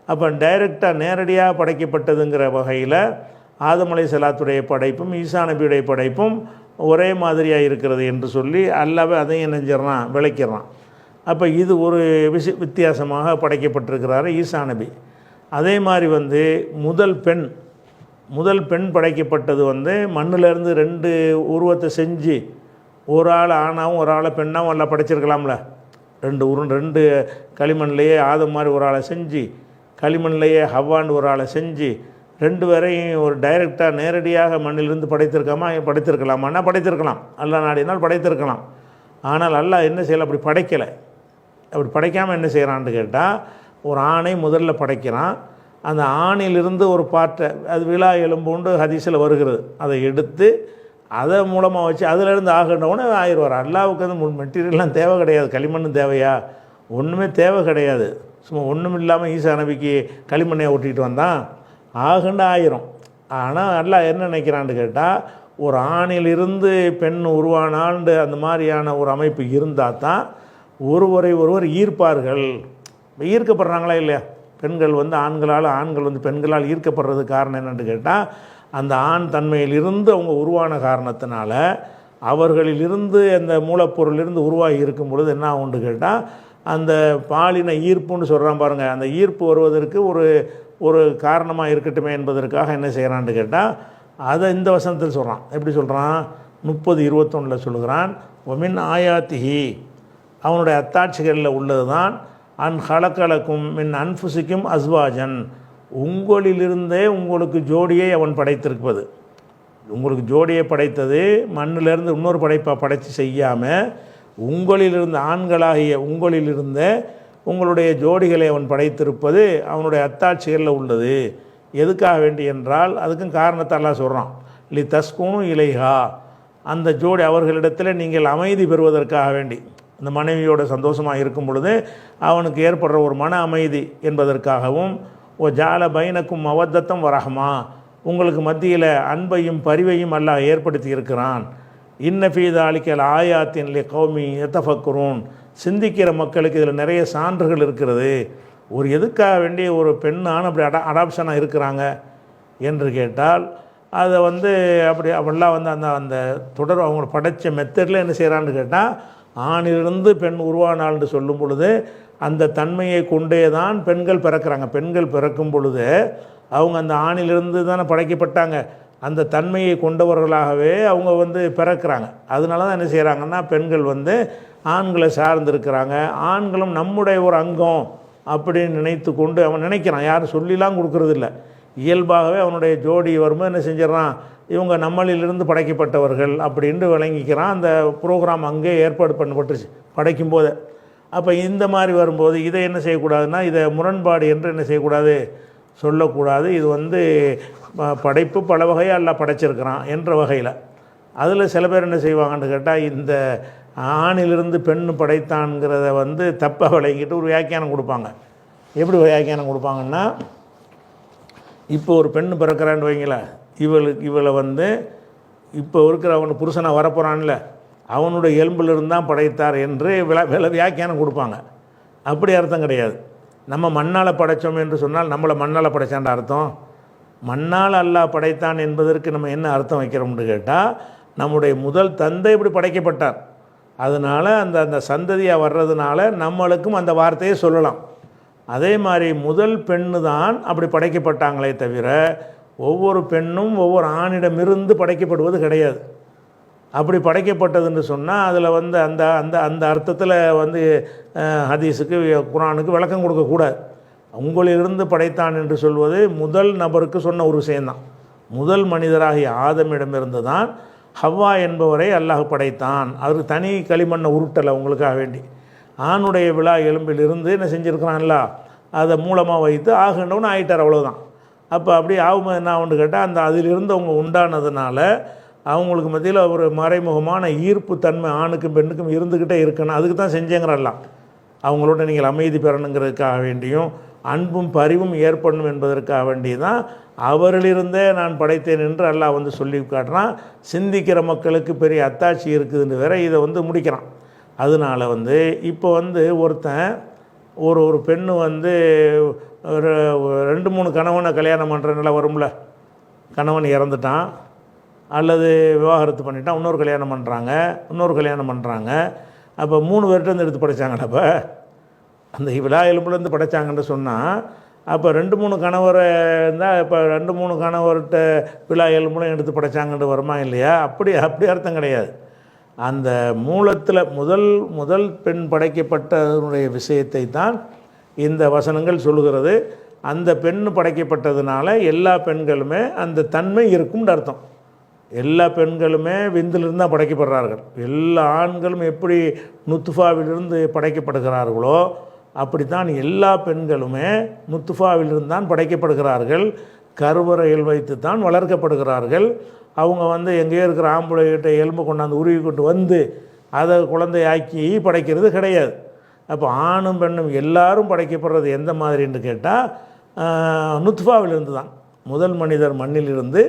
அப்போ டைரெக்டாக நேரடியாக படைக்கப்பட்டதுங்கிற வகையில் ஆதம் அலைஹிஸ்ஸலாத்துடைய படைப்பும் ஈசா நபியுடைய படைப்பும் ஒரே மாதிரியாக இருக்கிறது என்று சொல்லி அல்லாஹ்வே அதையும் என்ன செஞ்சிடறான்? விளக்கிடுறான். அப்போ இது ஒரு வித்தியாசமாக படைக்கப்பட்டிருக்கிறாரு ஈசா நபி. அதே மாதிரி வந்து முதல் பெண் படைக்கப்பட்டது வந்து மண்ணிலேருந்து 2 உருவத்தை செஞ்சு, ஒரு ஆள் ஆணாவும் ஒரு ஆளை பெண்ணாகவும் எல்லாம் படைச்சிருக்கலாம்ல. 2 களிமண்லேயே ஆதம் மாதிரி ஒரு ஆளை செஞ்சு, களிமண்லேயே ஹவ்வான்னு ஒரு ஆளை செஞ்சு, 2 பேரையும் ஒரு டைரெக்டாக நேரடியாக மண்ணிலிருந்து படைத்திருக்கலாமான்னா படைத்திருக்கலாம். அல்லாஹ் நாடினால் படைத்திருக்கலாம். ஆனால் அல்லாஹ் என்ன செய்யலை? அப்படி படைக்கலை. அப்படி படைக்காமல் என்ன செய்கிறான்னு கேட்டால், ஒரு ஆணை முதல்ல படைக்கிறான். அந்த ஆணிலிருந்து ஒரு பாட்டை, அது விழா எலும்புண்டு ஹதீஸில் வருகிறது, அதை எடுத்து அதை மூலமாக வச்சு அதிலேருந்து ஆகின்றவனே ஆயிடுவார். அல்லாவுக்கு வந்து மெட்டீரியல்லாம் தேவை கிடையாது. களிமண்ணும் தேவையா? ஒன்றுமே தேவை கிடையாது. சும்மா ஒன்றும் இல்லாமல் ஈசா நபிக்கு களிமண்ணை ஒட்டிகிட்டு வந்தான், ஆகுண்டு ஆயிரும். ஆனால் அல்லாஹ் என்ன நினைக்கிறான்னு கேட்டால், ஒரு ஆணிலிருந்து பெண் உருவானால்ண்டு அந்த மாதிரியான ஒரு அமைப்பு இருந்தால் தான் ஒருவர் ஈர்ப்பார்கள். ஈர்க்கப்படுறாங்களா இல்லையா? பெண்கள் வந்து ஆண்கள் வந்து பெண்களால் ஈர்க்கப்படுறது காரணம் என்னென்னு கேட்டால், அந்த ஆண் தன்மையிலிருந்து அவங்க உருவான காரணத்தினால அவர்களிலிருந்து அந்த மூலப்பொருளிலிருந்து உருவாகி இருக்கும் பொழுது என்ன ஆகும்னு கேட்டால், அந்த பாலின ஈர்ப்புன்னு சொல்கிறான் பாருங்கள், அந்த ஈர்ப்பு வருவதற்கு ஒரு காரணமாக இருக்கட்டுமே என்பதற்காக என்ன செய்கிறான்னு கேட்டால், அதை இந்த வசனத்தில் சொல்கிறான். எப்படி சொல்கிறான்? 30:21 சொல்கிறான், ஒமின் ஆயாத்திஹி, அவனுடைய அத்தாட்சிகளில் உள்ளது தான் அன் ஹலக்கலக்கும் மின் அன்ஃபுசிக்கும் அஸ்வாஜன், உங்களிலிருந்தே உங்களுக்கு ஜோடியை அவன் படைத்திருப்பது. உங்களுக்கு ஜோடியை படைத்தது மண்ணிலிருந்து இன்னொரு படைப்பாக படைத்து செய்யாமல் உங்களிலிருந்து ஆண்களாகிய உங்களிலிருந்தே உங்களுடைய ஜோடிகளை அவன் படைத்திருப்பது அவனுடைய அத்தாட்சிகளில் உள்ளது. எதுக்காக வேண்டி என்றால், அதுக்கும் காரணத்தை எல்லாம் சொல்கிறான். லி தஸ்கூனும் இலைஹா, அந்த ஜோடி அவர்களிடத்தில் நீங்கள் அமைதி பெறுவதற்காக வேண்டி, அந்த மனைவியோட சந்தோஷமாக இருக்கும் பொழுது அவனுக்கு ஏற்படுற ஒரு மன அமைதி என்பதற்காகவும், ஓ ஜால பைனக்கும் மவத்தத்தம் வரஹமா, உங்களுக்கு மத்தியில் அன்பையும் பரிவையும் அல்லாஹ் ஏற்படுத்தி இருக்கிறான். இன்னஃபீத அலிக்கல் ஆயாத்தின் லி கௌமி யத்தஃபக்குரூன், சிந்திக்கிற மக்களுக்கு இதில் நிறைய சான்றுகள் இருக்கிறது. ஒரு எதுக்காக வேண்டிய ஒரு பெண்ணான அப்படி அடாப்ஷனாக இருக்கிறாங்க என்று கேட்டால், அதை வந்து அப்படிலாம் வந்து அந்த தொடர் அவங்க படைத்த மெத்தடில் என்ன செய்கிறான்னு கேட்டால், ஆணிலிருந்து பெண் உருவானால்னு சொல்லும் பொழுது அந்த தன்மையை கொண்டே தான் பெண்கள் பிறக்கிறாங்க. பெண்கள் பிறக்கும் பொழுது அவங்க அந்த ஆணிலிருந்து தானே படைக்கப்பட்டாங்க, அந்த தன்மையை கொண்டவர்களாகவே அவங்க வந்து பிறக்கிறாங்க. அதனால தான் என்ன செய்கிறாங்கன்னா, பெண்கள் வந்து ஆண்களை சார்ந்திருக்கிறாங்க. ஆண்களும் நம்முடைய ஒரு அங்கம், அப்படின்னு நினைத்து கொண்டு அவன் நினைக்கிறான், யாரும் சொல்லிலாம் கொடுக்கறதில்ல, இயல்பாகவே அவனுடைய ஜோடி வரும்போது என்ன செஞ்சிடறான், இவங்க நம்மளிலிருந்து படைக்கப்பட்டவர்கள் அப்படின்ட்டு விளங்கிக்கிறான். அந்த ப்ரோக்ராம் அங்கே ஏற்பாடு பண்ணப்பட்டுருச்சு படைக்கும் போது. அப்போ இந்த மாதிரி வரும்போது இதை என்ன செய்யக்கூடாதுன்னா, இதை முரண்பாடு என்று என்ன செய்யக்கூடாது, சொல்லக்கூடாது. இது படைப்பு பல வகையாக எல்லாம் படைச்சிருக்கிறான் என்ற வகையில். அதில் சில பேர் என்ன செய்வாங்கன்னு கேட்டால், இந்த ஆணிலிருந்து பெண் படைத்தான்ங்கிறத தப்பாக விளங்கிட்டு ஒரு வியாக்கியானம் கொடுப்பாங்க. எப்படி வியாக்கியானம் கொடுப்பாங்கன்னா, இப்போ ஒரு பெண் பிறக்கிறான்னு வைங்களேன், இவளை இப்போ இருக்கிற அவனு புருஷனாக வரப்போகிறான்ல, அவனுடைய எலும்பிலிருந்து தான் படைத்தார் என்று வியாக்கியானம் கொடுப்பாங்க. அப்படி அர்த்தம் கிடையாது. நம்ம மண்ணால் படைத்தோம் என்று சொன்னால் நம்மளை மண்ணால் படைத்தான்ற அர்த்தம். மண்ணால் அல்லாஹ் படைத்தான் என்பதற்கு நம்ம என்ன அர்த்தம் வைக்கிறோம்னு கேட்டால், நம்முடைய முதல் தந்தை இப்படி படைக்கப்பட்டார், அதனால் அந்த சந்ததியாக வர்றதுனால நம்மளுக்கும் அந்த வார்த்தையை சொல்லலாம். அதே மாதிரி முதல் பெண்ணு தான் அப்படி படைக்கப்பட்டாங்களே தவிர ஒவ்வொரு பெண்ணும் ஒவ்வொரு ஆணிடமிருந்து படைக்கப்படுவது கிடையாது. அப்படி படைக்கப்பட்டதுன்னு சொன்னால் அதில் அந்த அந்த அந்த அர்த்தத்தில் ஹதீஸுக்கு குர்ஆனுக்கு விளக்கம் கொடுக்கக்கூடாது. உங்களிலிருந்து படைத்தான் என்று சொல்வது முதல் நபருக்கு சொன்ன ஒரு விஷயந்தான். முதல் மனிதராகிய ஆதமிடமிருந்து தான் ஹவ்வா என்பவரை அல்லாஹ் படைத்தான். அவருக்கு தனி களிமண்ணை உருட்டலை உங்களுக்காக வேண்டி. ஆணுடைய விழா எலும்பிலிருந்து என்ன செஞ்சுருக்கிறான்ல, அதை மூலமாக வைத்து ஆகுண்டவனு ஆகிட்டார், அவ்வளோதான். அப்போ அப்படி ஆகும்போது என்ன ஆகுன்னு கேட்டால், அதிலிருந்து அவங்க உண்டானதுனால அவங்களுக்கு மத்தியில் ஒரு மறைமுகமான ஈர்ப்பு தன்மை ஆணுக்கும் பெண்ணுக்கும் இருந்துக்கிட்டே இருக்கணும். அதுக்கு தான் செஞ்சேங்கிறல்லாம். அவங்களோட நீங்கள் அமைதி பெறணுங்கிறதுக்காக வேண்டியும் அன்பும் பரிவும் ஏற்படணும் என்பதற்காக வேண்டி தான் அவரிலிருந்தே நான் படைத்தேன் என்று அல்லாஹ் சொல்லி காட்டுறான். சிந்திக்கிற மக்களுக்கு பெரிய அத்தாட்சி இருக்குதுன்னு வேற இதை முடிக்கிறான். அதனால் இப்போ ஒருத்தன் ஒரு பெண்ணு ஒரு 2-3 கணவனை கல்யாணம் பண்ணுற நிலை வரும்ல. கணவன் இறந்துட்டான் அல்லது விவாகரத்து பண்ணிட்டான், இன்னொரு கல்யாணம் பண்ணுறாங்க. அப்போ 3 பேர்கிட்ட எடுத்து படைச்சாங்கடா. அப்போ அந்த விழா எலும்புலேருந்து படைச்சாங்கன்னு சொன்னால், அப்போ 2-3 கணவரை இருந்தால் இப்போ 2-3 கணவர்கிட்ட விழா எலும்புலும் எடுத்து படைச்சாங்கன்னு வருமா இல்லையா? அப்படி அர்த்தம் கிடையாது. அந்த மூலத்தில் முதல் பெண் படைக்கப்பட்டதனுடைய விஷயத்தை தான் இந்த வசனங்கள் சொல்லுகிறது. அந்த பெண் படைக்கப்பட்டதுனால எல்லா பெண்களுமே அந்த தன்மை இருக்கும்னு அர்த்தம். எல்லா பெண்களுமே விந்திலிருந்து தான் படைக்கப்படுறார்கள். எல்லா ஆண்களும் எப்படி நுத்ஃபாவிலிருந்து படைக்கப்படுகிறார்களோ அப்படித்தான் எல்லா பெண்களுமே நுத்ஃபாவிலிருந்து தான் படைக்கப்படுகிறார்கள். கருவறையில் வைத்து தான் வளர்க்கப்படுகிறார்கள். அவங்க எங்கேயோ இருக்கிற ஆம்பளைகிட்ட எலும்பு கொண்டாந்து உருவி கொண்டு அதை குழந்தையாக்கி படைக்கிறது கிடையாது. அப்போ ஆணும் பெண்ணும் எல்லாரும் படைக்கப்படுறது எந்த மாதிரின்னு கேட்டால் நுத்ஃபாவிலிருந்து தான். முதல் மனிதர் மண்ணிலிருந்து,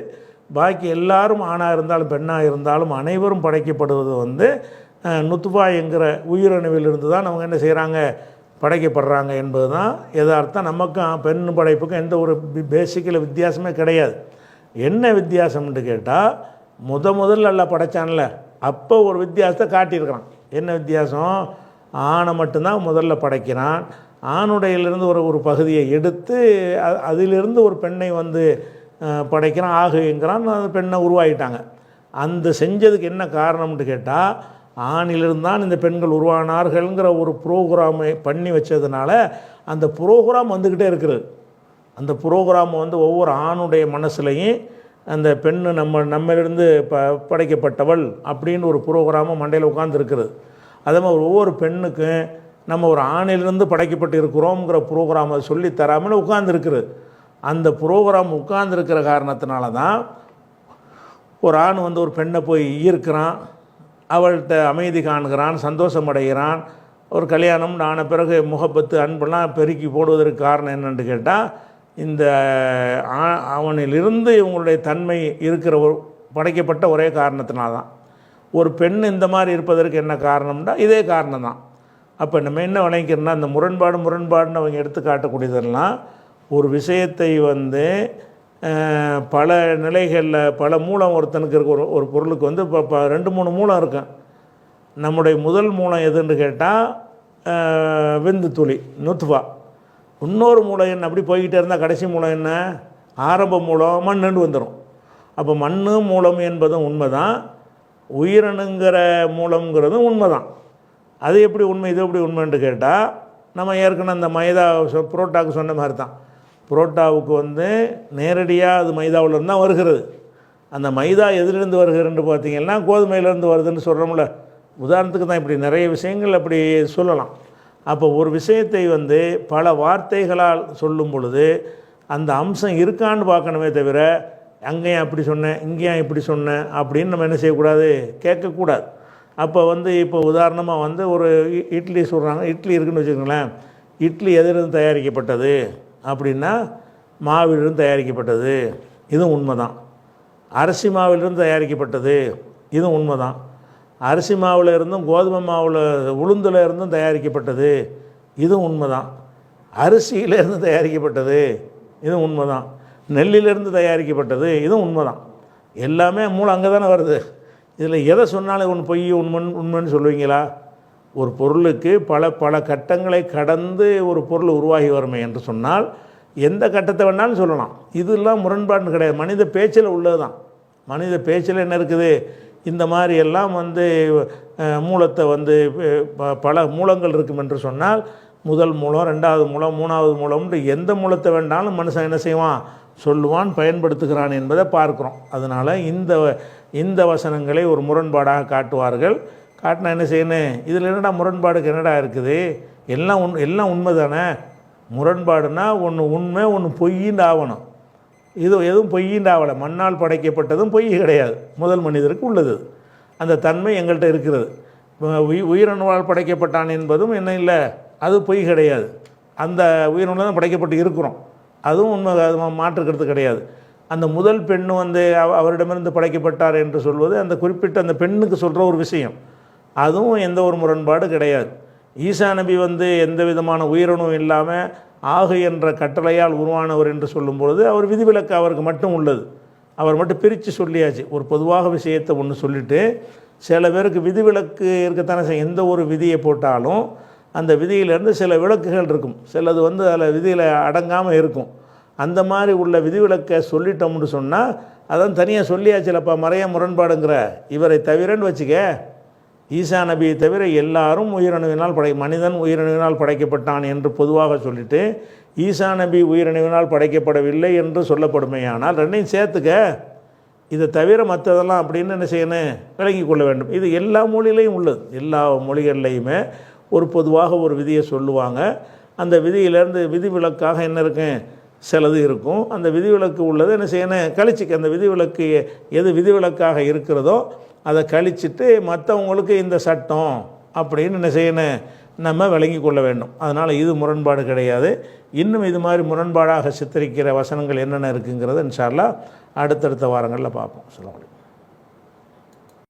பாக்கி எல்லாரும் ஆணாக இருந்தாலும் பெண்ணாக இருந்தாலும் அனைவரும் படைக்கப்படுவது நுத்ஃபா என்கிற உயிரணுவிலிருந்து தான் அவங்க என்ன செய்கிறாங்க, படைக்கப்படுறாங்க என்பது தான் யதார்த்தம். நமக்கும் பெண் படைப்புக்கும் எந்த ஒரு பேசிக்கில் வித்தியாசமே கிடையாது. என்ன வித்தியாசம்னு கேட்டால், முதல்ல எல்லாம் படைச்சான்ல, அப்போ ஒரு வித்தியாசத்தை காட்டியிருக்கிறான். என்ன வித்தியாசம்? ஆணை மட்டும்தான் முதல்ல படைக்கிறான். ஆணுடையிலிருந்து ஒரு பகுதியை எடுத்து அதிலிருந்து ஒரு பெண்ணை படைக்கிறான், ஆகுங்கிறான். அந்த பெண்ணை உருவாகிட்டாங்க. அந்த செஞ்சதுக்கு என்ன காரணம்னு கேட்டால், ஆணிலிருந்து தான் இந்த பெண்கள் உருவானார்கள்ங்கிற ஒரு ப்ரோக்ராமை பண்ணி வச்சதுனால அந்த ப்ரோக்ராம் வந்துக்கிட்டே இருக்கிறது. அந்த ப்ரோக்ராம் ஒவ்வொரு ஆணுடைய மனசுலையும் அந்த பெண்ணு நம்மளிருந்து படைக்கப்பட்டவள் அப்படின்னு ஒரு ப்ரோக்ராமும் மண்டையில் உட்கார்ந்துருக்கிறது. அதே மாதிரி ஒவ்வொரு பெண்ணுக்கும் நம்ம ஒரு ஆணிலிருந்து படைக்கப்பட்டு இருக்கிறோங்கிற ப்ரோக்ராம் அதை சொல்லித்தராமல் உட்கார்ந்துருக்கிறது. அந்த ப்ரோக்ராம் உட்கார்ந்துருக்கிற காரணத்தினால தான் ஒரு ஆண் ஒரு பெண்ணை போய் ஈர்க்கிறான், அவள்கிட்ட அமைதி காணுகிறான், சந்தோஷம் அடைகிறான். ஒரு கல்யாணம் ஆன பிறகு முகப்பத்து அன்பெல்லாம் பெருக்கி போடுவதற்கு காரணம் என்னென்னு கேட்டால், இந்த அவனிலிருந்து இவங்களுடைய தன்மை இருக்கிற படைக்கப்பட்ட ஒரே காரணத்தினால்தான். ஒரு பெண் இந்த மாதிரி இருப்பதற்கு என்ன காரணம்னா இதே காரணம் தான். அப்போ நம்ம என்ன விளைக்கிறோன்னா, அந்த முரண்பாடுன்னு அவங்க எடுத்து காட்டக்கூடியதெல்லாம் ஒரு விஷயத்தை பல நிலைகளில் பல மூலம் ஒருத்தனுக்கு இருக்க ஒரு பொருளுக்கு இப்போ 2-3 மூலம் இருக்கும். நம்முடைய முதல் மூலம் எதுன்னு கேட்டால் விந்து துளி நுத்ஃபா. இன்னொரு மூலம் என்ன, அப்படி போய்கிட்டே இருந்தால் கடைசி மூலம் என்ன, ஆரம்ப மூலம் மண்ணுன்னு வந்துடும். அப்போ மண்ணு மூலம் என்பதும் உண்மை தான், உயிரணுங்கிற மூலங்கிறதும் உண்மை தான். அது எப்படி உண்மை, இது எப்படி உண்மைன்னு கேட்டால், நம்ம ஏற்கனவே அந்த மைதா புரோட்டாவுக்கு சொன்ன மாதிரி தான். புரோட்டாவுக்கு வந்து நேரடியாக அது மைதாவிலேருந்து தான் வருகிறது. அந்த மைதா எதிலிருந்து வருகிறன்னு பார்த்தீங்கன்னா கோதுமையிலேருந்து வருதுன்னு சொல்கிறோம்ல. உதாரணத்துக்கு தான் இப்படி நிறைய விஷயங்கள் அப்படி சொல்லலாம். அப்போ ஒரு விஷயத்தை வந்து பல வார்த்தைகளால் சொல்லும் பொழுது அந்த அம்சம் இருக்கான்னு பார்க்கணுமே தவிர அங்கேயும் அப்படி சொன்னேன் இங்கேயும் இப்படி சொன்னேன் அப்படின்னு நம்ம என்ன செய்யக்கூடாது, கேட்கக்கூடாது. அப்போ வந்து இப்போ உதாரணமாக வந்து ஒரு இட்லி சொல்கிறாங்க, இட்லி இருக்குதுன்னு வச்சுக்கோங்களேன். இட்லி எதிலிருந்து தயாரிக்கப்பட்டது அப்படின்னா மாவிலிருந்து தயாரிக்கப்பட்டது, இதுவும் உண்மை தான். அரிசி மாவிலிருந்து தயாரிக்கப்பட்டது, இதுவும் உண்மை தான். அரிசி மாவில் இருந்தும் கோதுமை மாவில் உளுந்தில் இருந்தும் தயாரிக்கப்பட்டது, இதுவும் உண்மை தான். அரிசியிலேருந்து தயாரிக்கப்பட்டது, இதுவும் உண்மை தான். நெல்லிலிருந்து தயாரிக்கப்பட்டது, இதுவும் உண்மை தான். எல்லாமே மூளை அங்கே தானே வருது. இதில் எதை சொன்னாலும் ஒன்று பொய் உண்மைன்னு சொல்லுவீங்களா? ஒரு பொருளுக்கு பல பல கட்டங்களை கடந்து ஒரு பொருள் உருவாகி வருமே என்று சொன்னால் எந்த கட்டத்தை வேணாலும் சொல்லலாம். இதெல்லாம் முரண்பாடு கிடையாது. மனித பேச்சில் உள்ளது தான். மனித பேச்சில் என்ன இருக்குது, இந்த மாதிரி எல்லாம் வந்து மூலத்தை வந்து பல மூலங்கள் இருக்கும் என்று சொன்னால் முதல் மூலம், ரெண்டாவது மூலம், மூணாவது மூலம்னு எந்த மூலத்தை வேண்டாலும் மனுஷன் என்ன செய்வான், சொல்லுவான், பயன்படுத்துகிறான் என்பதை பார்க்குறோம். அதனால் இந்த வசனங்களை ஒரு முரண்பாடாக காட்டுவார்கள். காட்டினா என்ன செய்யணும், இதில் என்னடா முரண்பாடுக்கு என்னடா இருக்குது, எல்லாம் உண்மை தானே. முரண்பாடுனா ஒன்று உண்மை ஒன்று பொய்யின்னு ஆகணும். எதுவும் பொய்யின்னு ஆகலை. மண்ணால் படைக்கப்பட்டதும் பொய் கிடையாது. முதல் மனிதருக்கு உள்ளது அந்த தன்மை எங்கள்கிட்ட இருக்கிறது. உயிரணுவால் படைக்கப்பட்டான் என்பதும் என்ன இல்லை, அது பொய் கிடையாது. அந்த உயிரினு தான் படைக்கப்பட்டு இருக்கிறோம், அதுவும் உண்மை, அது மாற்றுக்கிறது கிடையாது. அந்த முதல் பெண்ணு வந்து அவரிடமிருந்து படைக்கப்பட்டார் என்று சொல்வது அந்த குறிப்பிட்ட அந்த பெண்ணுக்கு சொல்கிற ஒரு விஷயம், அதுவும் எந்த ஒரு முரண்பாடு கிடையாது. ஈசா நபி வந்து எந்த விதமான உயிரினும் இல்லாமல் ஆகு என்ற கட்டளையால் உருவானவர் என்று சொல்லும் பொழுது அவர் விதிவிலக்கு அவருக்கு மட்டும் உள்ளது. அவர் மட்டும் பிரித்து சொல்லியாச்சு. ஒரு பொதுவாக விஷயத்தை ஒன்று சொல்லிவிட்டு சில பேருக்கு விதிவிலக்கு இருக்கத்தானே செய்யும். எந்த ஒரு விதியை போட்டாலும் அந்த விதியிலேருந்து சில விலக்குகள் இருக்கும், சிலது வந்து அதில் விதியில் அடங்காமல் இருக்கும். அந்த மாதிரி உள்ள விதிவிலக்கை சொல்லிட்டோம்னு சொன்னால் அதான் தனியாக சொல்லியாச்சுலப்பா, மறைய முரண்பாடுங்கிற இவரை தவிரன்னு வச்சுக்க. ஈசா நபியை தவிர எல்லாரும் உயிரணுவினால் மனிதன் உயிரணுவினால் படைக்கப்பட்டான் என்று பொதுவாக சொல்லிவிட்டு ஈசா நபி உயிரணுவினால் படைக்கப்படவில்லை என்று சொல்லப்படுமையானால் ரெண்டையும் சேர்த்துக்க, இதை தவிர மற்றதெல்லாம் அப்படின்னு என்ன செய்யணும், விளங்கி கொள்ள வேண்டும். இது எல்லா மொழியிலையும் உள்ளது. எல்லா மொழிகள்லையுமே ஒரு பொதுவாக ஒரு விதியை சொல்லுவாங்க. அந்த விதியிலேருந்து விதிவிலக்காக என்ன இருக்கும், சிலது இருக்கும். அந்த விதிவிலக்கு உள்ளது என்ன செய்யணும், கழிச்சிக்க. அந்த விதிவிலக்கு எது விதிவிலக்காக இருக்கிறதோ அதை கழிச்சிட்டு மற்றவங்களுக்கு இந்த சட்டம் அப்படின்னு என்ன செய்யணும், நம்ம விளங்கி கொள்ள வேண்டும். அதனால் இது முரண்பாடு கிடையாது. இன்னும் இது மாதிரி முரண்பாடாக சித்தரிக்கிற வசனங்கள் என்னென்ன இருக்குங்கிறத இன்ஷா அல்லாஹ் அடுத்தடுத்த வாரங்களில் பார்ப்போம். அஸ்ஸலாமு அலைக்கும்.